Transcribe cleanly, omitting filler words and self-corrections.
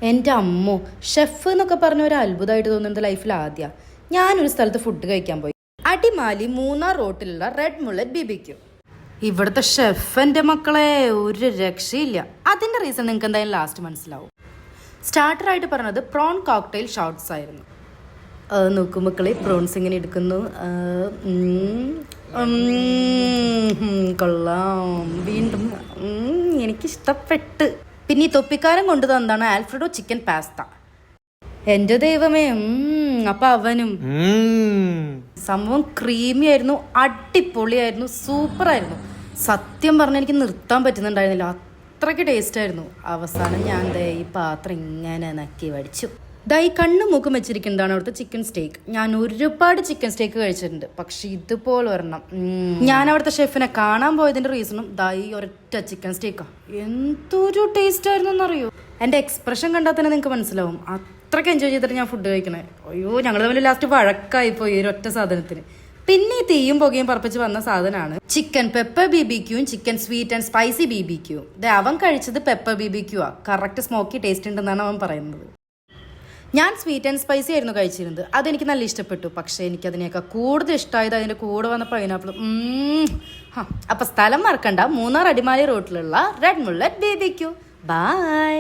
എൻ്റെ അമ്മോ, ഷെഫ് എന്നൊക്കെ പറഞ്ഞ ഒരു അത്ഭുതമായിട്ട് തോന്നുന്നത് ലൈഫിൽ ആദ്യമാണ്. ഞാനൊരു സ്ഥലത്ത് ഫുഡ് കഴിക്കാൻ പോയി. അടിമാലി മൂന്നാർ റോട്ടിലുള്ള റെഡ് മുള്ളറ്റ് BBQ. ഇവിടുത്തെ ഷെഫ് എൻ്റെ മക്കളെ ഒരു രക്ഷയില്ല. അതിൻ്റെ റീസൺ നിങ്ങൾക്ക് എന്തായാലും ലാസ്റ്റ് മനസ്സിലാവും. സ്റ്റാർട്ടറായിട്ട് പറഞ്ഞത് പ്രോൺ കോക്ടെയിൽ ഷോട്ട്സ് ആയിരുന്നു. നോക്കൂ മക്കളെ, പ്രോൺസ് ഇങ്ങനെ എടുക്കുന്നു. കൊള്ളാം, വീണ്ടും എനിക്കിഷ്ടപ്പെട്ട്. പിന്നെ ഈ തൊപ്പിക്കാരൻ കൊണ്ടു തന്നാണ് ആൽഫ്രഡോ ചിക്കൻ പാസ്ത. എൻ്റെ ദൈവമേ, അപ്പൊ അവനും സംഭവം ക്രീമി ആയിരുന്നു, അടിപൊളിയായിരുന്നു, സൂപ്പറായിരുന്നു. സത്യം പറഞ്ഞാൽ എനിക്ക് നിർത്താൻ പറ്റുന്നുണ്ടായിരുന്നില്ല, അത്രയ്ക്ക് ടേസ്റ്റ് ആയിരുന്നു. അവസാനം ഞാൻ ഈ പാത്രം ഇങ്ങനെ നക്കി വടിച്ചു. ഈ കണ്ണും മൂക്കും വെച്ചിരിക്കുന്നതാണ് അവിടുത്തെ ചിക്കൻ സ്റ്റേക്ക്. ഞാൻ ഒരുപാട് ചിക്കൻ സ്റ്റേക്ക് കഴിച്ചിട്ടുണ്ട്, പക്ഷെ ഇതുപോലെ ഒരെണ്ണം. ഞാൻ അവിടുത്തെ ഷെഫിനെ കാണാൻ പോയതിന്റെ റീസണും ഈ ഒരൊറ്റ ചിക്കൻ സ്റ്റേക്കാ. എന്തൊരു ടേസ്റ്റ് ആയിരുന്നു എന്നറിയോ. എൻ്റെ എക്സ്പ്രഷൻ കണ്ടാൽ തന്നെ നിങ്ങൾക്ക് മനസ്സിലാവും അത്രയ്ക്ക് എൻജോയ് ചെയ്തിട്ട് ഞാൻ ഫുഡ് കഴിക്കണേ. അയ്യോ, ഞങ്ങൾ തമ്മിൽ ലാസ്റ്റ് വഴക്കായിപ്പോയി ഒരൊറ്റ സാധനത്തിന്. പിന്നെ ഈ തീയും പുകയും പറപ്പിച്ച് വന്ന സാധനമാണ് ചിക്കൻ പെപ്പർ BBQയും ചിക്കൻ സ്വീറ്റ് ആൻഡ് സ്പൈസി BBQയും. അവൻ കഴിച്ചത് പെപ്പർ BBQ ആ. കറക്റ്റ് സ്മോക്കി ടേസ്റ്റ് ഉണ്ടെന്നാണ് അവൻ പറയുന്നത്. ഞാൻ സ്വീറ്റ് ആൻഡ് സ്പൈസി ആയിരുന്നു കഴിച്ചിരുന്നത്. അതെനിക്ക് നല്ല ഇഷ്ടപ്പെട്ടു. പക്ഷേ എനിക്കതിനേക്കാൾ കൂടുതൽ ഇഷ്ടമായത് അതിൻ്റെ കൂടെ വന്ന പൈനാപ്പിൾ. അപ്പം സ്ഥലം മറക്കണ്ട, മൂന്നാർ അടിമാലി റോട്ടിലുള്ള റെഡ് മുള്ളറ്റ് BBQ. ബൈ.